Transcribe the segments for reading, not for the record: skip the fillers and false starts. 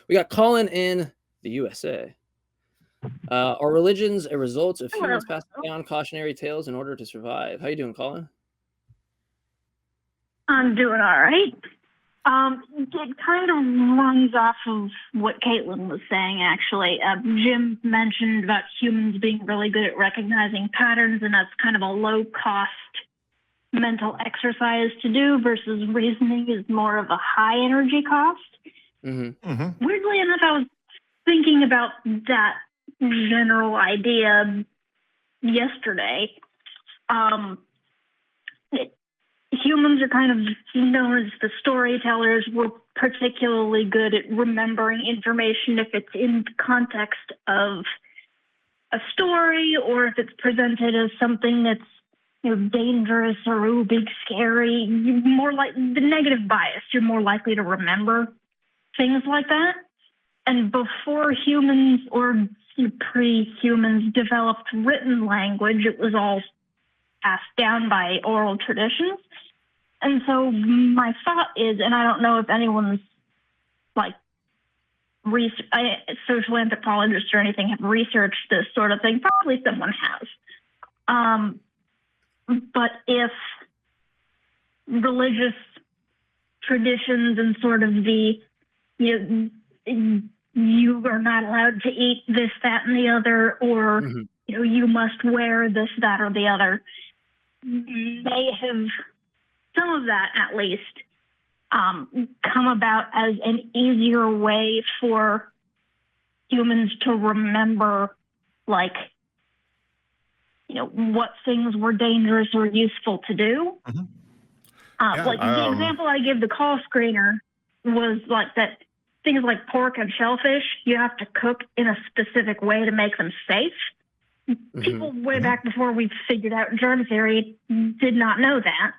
We got Colin in the USA. Are religions a result of humans passing down cautionary tales in order to survive? How you doing, Colin? I'm doing all right. It kind of runs off of what Caitlin was saying, actually. Jim mentioned about humans being really good at recognizing patterns, and that's kind of a low-cost mental exercise to do versus reasoning is more of a high-energy cost. Weirdly enough, I was thinking about that general idea yesterday. Humans are kind of known as the storytellers. We're particularly good at remembering information if it's in the context of a story or if it's presented as something that's dangerous or ooh, big, scary. You're more like the negative bias. You're more likely to remember things like that. And before humans or pre-humans developed written language, it was all passed down by oral traditions. And so my thought is, and I don't know if anyone's like social anthropologists or anything have researched this sort of thing. Probably someone has. But if religious traditions and sort of the, you are not allowed to eat this, that, and the other, or, you must wear this, that, or the other, may have, some of that at least, come about as an easier way for humans to remember, like, what things were dangerous or useful to do. The example I give the call screener was like that things like pork and shellfish, you have to cook in a specific way to make them safe. People way back before we figured out germ theory did not know that.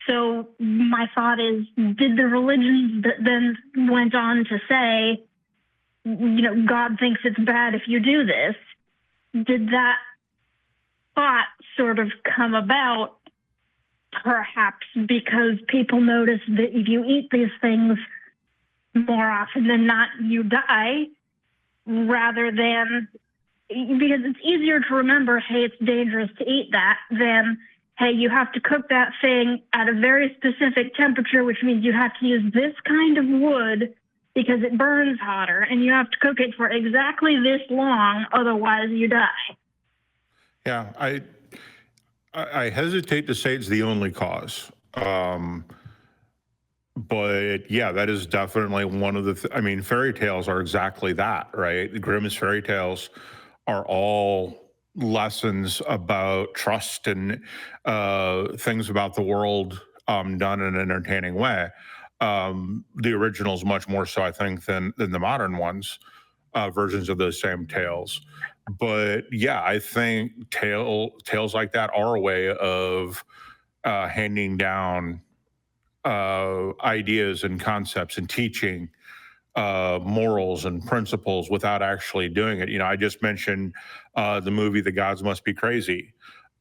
So my thought is, did the religions that then went on to say, God thinks it's bad if you do this, did that thought sort of come about perhaps because people notice that if you eat these things more often than not, you die, rather than, because it's easier to remember, hey, it's dangerous to eat that, than, hey, you have to cook that thing at a very specific temperature, which means you have to use this kind of wood because it burns hotter, and you have to cook it for exactly this long, otherwise you die. Yeah, I hesitate to say it's the only cause. But yeah, that is definitely one of the, fairy tales are exactly that, right? The Grimm's fairy tales are all lessons about trust and things about the world done in an entertaining way. The originals much more so, I think, than the modern ones, versions of those same tales. But yeah, I think tales like that are a way of handing down ideas and concepts and teaching morals and principles without actually doing it. I just mentioned the movie The Gods Must Be Crazy.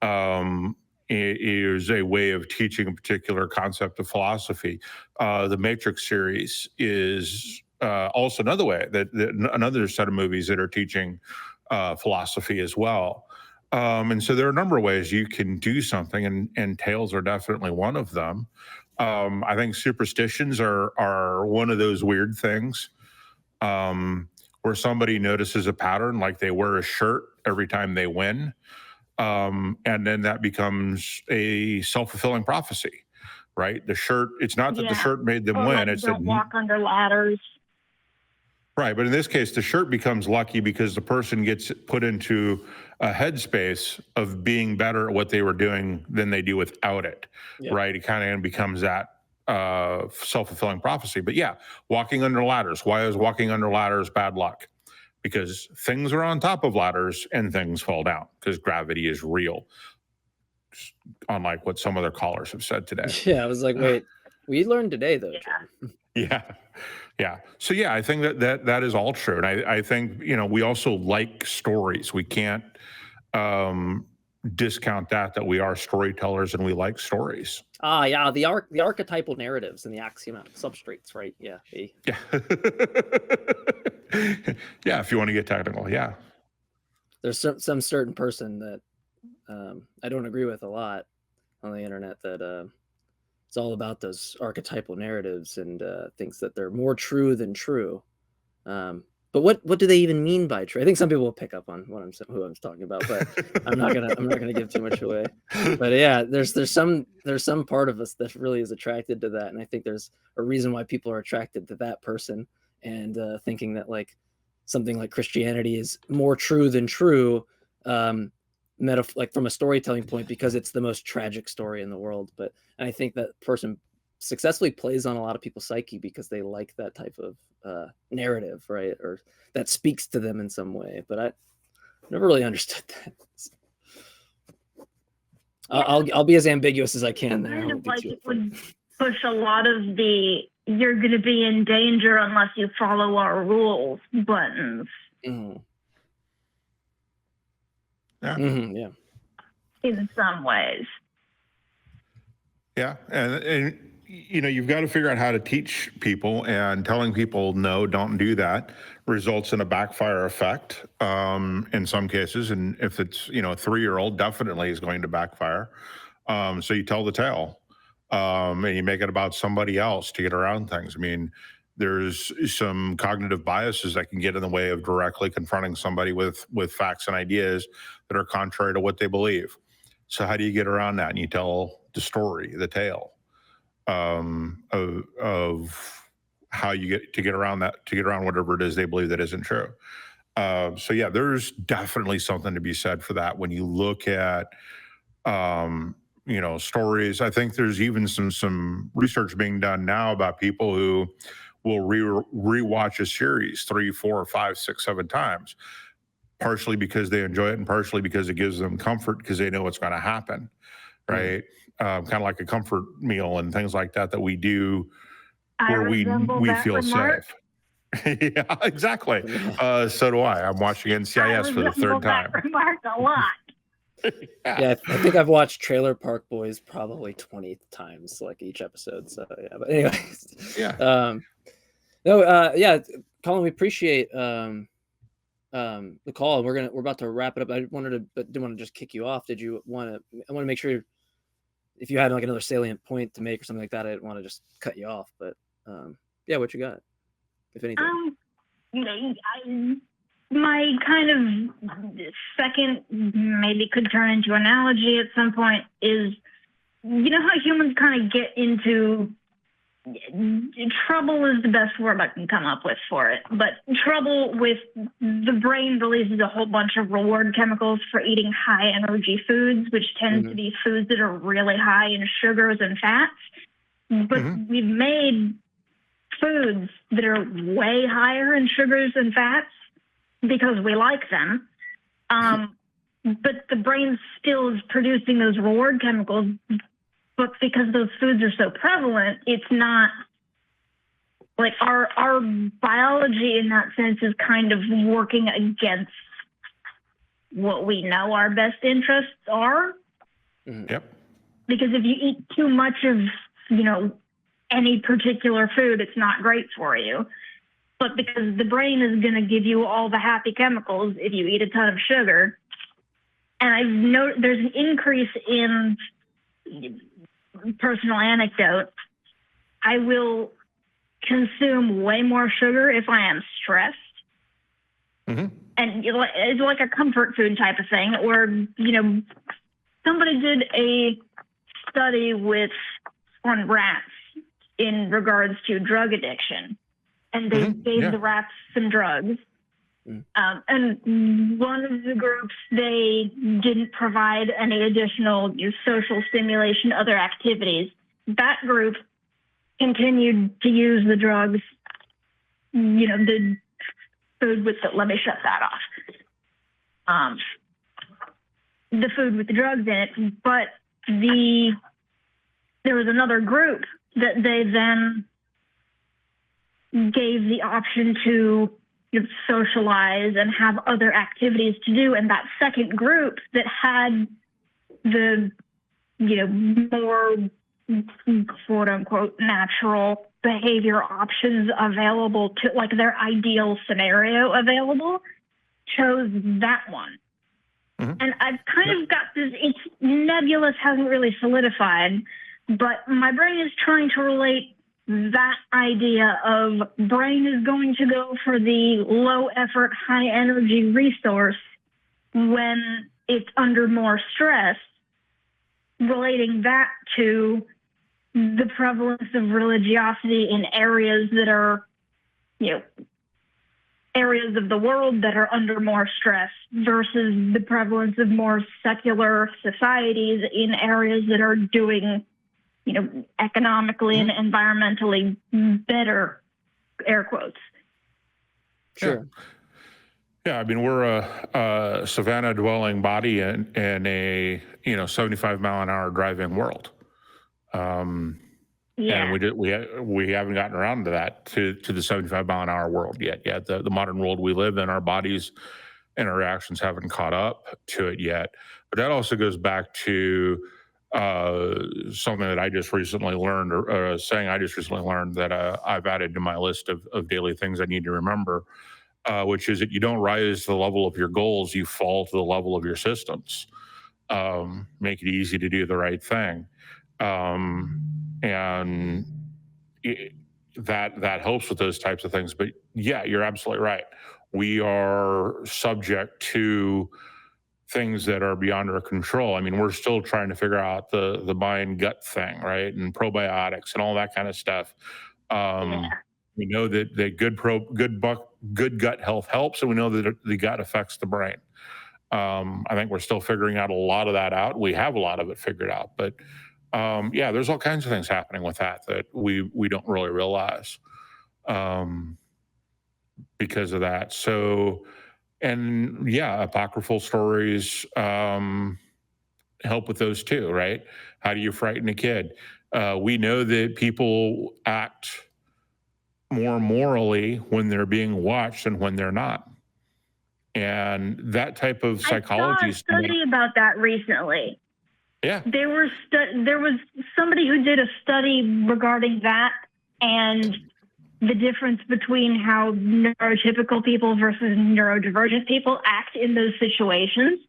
It is a way of teaching a particular concept of philosophy. The Matrix series is also another way, another set of movies that are teaching philosophy as well. And so there are a number of ways you can do something, and tales are definitely one of them. I think superstitions are one of those weird things where somebody notices a pattern, like they wear a shirt every time they win. And then that becomes a self-fulfilling prophecy, right? The shirt, it's not that the shirt made them win. It's don't walk under ladders. Right. But in this case, the shirt becomes lucky because the person gets put into a headspace of being better at what they were doing than they do without it. Yeah. Right. It kind of becomes that self-fulfilling prophecy. But yeah, walking under ladders. Why is walking under ladders bad luck? Because things are on top of ladders and things fall down because gravity is real. Unlike what some other callers have said today. Yeah, I was like, wait, we learned today though. Yeah. Yeah. So yeah, I think that is all true. And I think, we also like stories. We can't discount that we are storytellers and we like stories. Yeah, the archetypal narratives and the axiomatic substrates, right? Yeah. Yeah. Yeah, if you want to get technical, yeah. There's some certain person that I don't agree with a lot on the internet that it's all about those archetypal narratives and thinks that they're more true than true. But what do they even mean by true? I think some people will pick up on who I'm talking about, but I'm not gonna give too much away. But yeah, there's some part of us that really is attracted to that, and I think there's a reason why people are attracted to that person and thinking that like something like Christianity is more true than true, like from a storytelling point, because it's the most tragic story in the world. And I think that person successfully plays on a lot of people's psyche because they like that type of narrative, right? Or that speaks to them in some way. But I never really understood that. I'll be as ambiguous as I can there. Kind of like it would push a lot of the "you're going to be in danger unless you follow our rules" buttons. Mm-hmm. Yeah. Mm-hmm, yeah. In some ways. Yeah, and you know, you've got to figure out how to teach people, and telling people no, don't do that results in a backfire effect in some cases. And if it's, you know, a 3-year-old, definitely is going to backfire. So you tell the tale and you make it about somebody else to get around things. I mean, there's some cognitive biases that can get in the way of directly confronting somebody with facts and ideas that are contrary to what they believe. So how do you get around that? And you tell the story, the tale of how you get around that, to get around whatever it is they believe that isn't true. So yeah, there's definitely something to be said for that. When you look at, you know, stories, I think there's even some research being done now about people who will rewatch a series 3, 4, 5, 6, 7 times, partially because they enjoy it and partially because it gives them comfort because they know what's going to happen, right? Kind of like a comfort meal and things like that we do where we feel safe. Yeah, exactly. So do I. I'm watching NCIS for the 3rd time. That remark a lot. Yeah, I think I've watched Trailer Park Boys probably 20 times, like each episode. So yeah, but anyways, yeah. Yeah, Colin, we appreciate the call. We're about to wrap it up. I didn't want to just kick you off. I want to make sure if you had like another salient point to make or something like that, I didn't want to just cut you off. But yeah, what you got, if anything? My kind of second, maybe could turn into analogy at some point, is, you know how humans kind of get into trouble is the best word I can come up with for it, but trouble with the brain releases a whole bunch of reward chemicals for eating high energy foods, which tend to be foods that are really high in sugars and fats. But we've made foods that are way higher in sugars and fats because we like them. But the brain still is producing those reward chemicals. But because those foods are so prevalent, it's not like our biology in that sense is kind of working against what we know our best interests are. Yep. Because if you eat too much of, you know, any particular food, it's not great for you. But because the brain is going to give you all the happy chemicals if you eat a ton of sugar. And I've noticed there's an increase in personal anecdote. I will consume way more sugar if I am stressed. And it's like a comfort food type of thing. Or, you know, somebody did a study on rats in regards to drug addiction. And they gave the rats some drugs. And one of the groups, they didn't provide any additional social stimulation, other activities. That group continued to use the drugs, you know, the food with the, let me shut that off. The food with the drugs in it, but there was another group that they then gave the option to socialize and have other activities to do. And that second group that had the, more quote unquote natural behavior options available to, like, their ideal scenario available, chose that one. Mm-hmm. And I've kind of got this, it's nebulous, hasn't really solidified, but my brain is trying to relate that idea of brain is going to go for the low effort, high energy resource when it's under more stress, relating that to the prevalence of religiosity in areas that are, areas of the world that are under more stress versus the prevalence of more secular societies in areas that are doing, economically and environmentally better, air quotes. Sure. Yeah, I mean, we're a savanna dwelling body in a 75 mile an hour driving world. And we haven't gotten around to that, to the 75 mile an hour world yet. The modern world we live in, our bodies and our reactions haven't caught up to it yet. But that also goes back to something that I just recently learned, or saying I just recently learned that I've added to my list of daily things I need to remember, which is that you don't rise to the level of your goals, you fall to the level of your systems. Make it easy to do the right thing. And that helps with those types of things. But yeah, you're absolutely right. We are subject to things that are beyond our control. I mean, we're still trying to figure out the mind gut thing, right? And probiotics and all that kind of stuff. We know that good gut health helps, and we know that the gut affects the brain. I think we're still figuring out a lot of that out. We have a lot of it figured out, but there's all kinds of things happening with that we don't really realize because of that. So, and apocryphal stories help with those too, right? How do you frighten a kid? We know that people act more morally when they're being watched and when they're not. And that type of psychology. I saw a study about that recently. Yeah. There was somebody who did a study regarding that and the difference between how neurotypical people versus neurodivergent people act in those situations.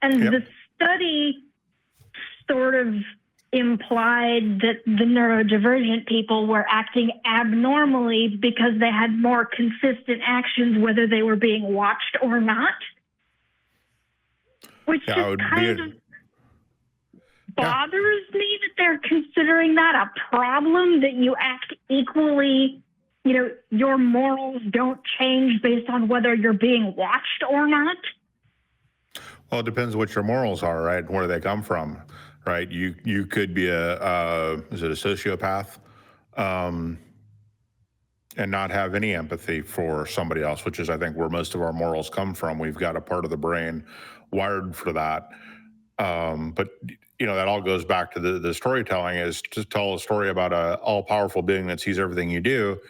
And the study sort of implied that the neurodivergent people were acting abnormally because they had more consistent actions, whether they were being watched or not. Which just kind of bothers me that they're considering that a problem, that you act equally, your morals don't change based on whether you're being watched or not. Well, it depends what your morals are, right? Where do they come from, right? You could be a sociopath, and not have any empathy for somebody else, which is, I think, where most of our morals come from. We've got a part of the brain wired for that. But that all goes back to the storytelling, is to tell a story about a all-powerful being that sees everything you do,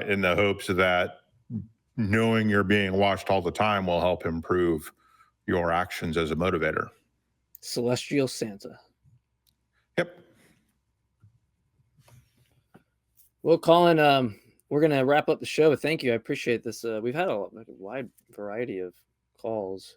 in the hopes that knowing you're being watched all the time will help improve your actions as a motivator. Celestial Santa. Yep. Well, Colin, we're going to wrap up the show. Thank you. I appreciate this. We've had a wide variety of calls.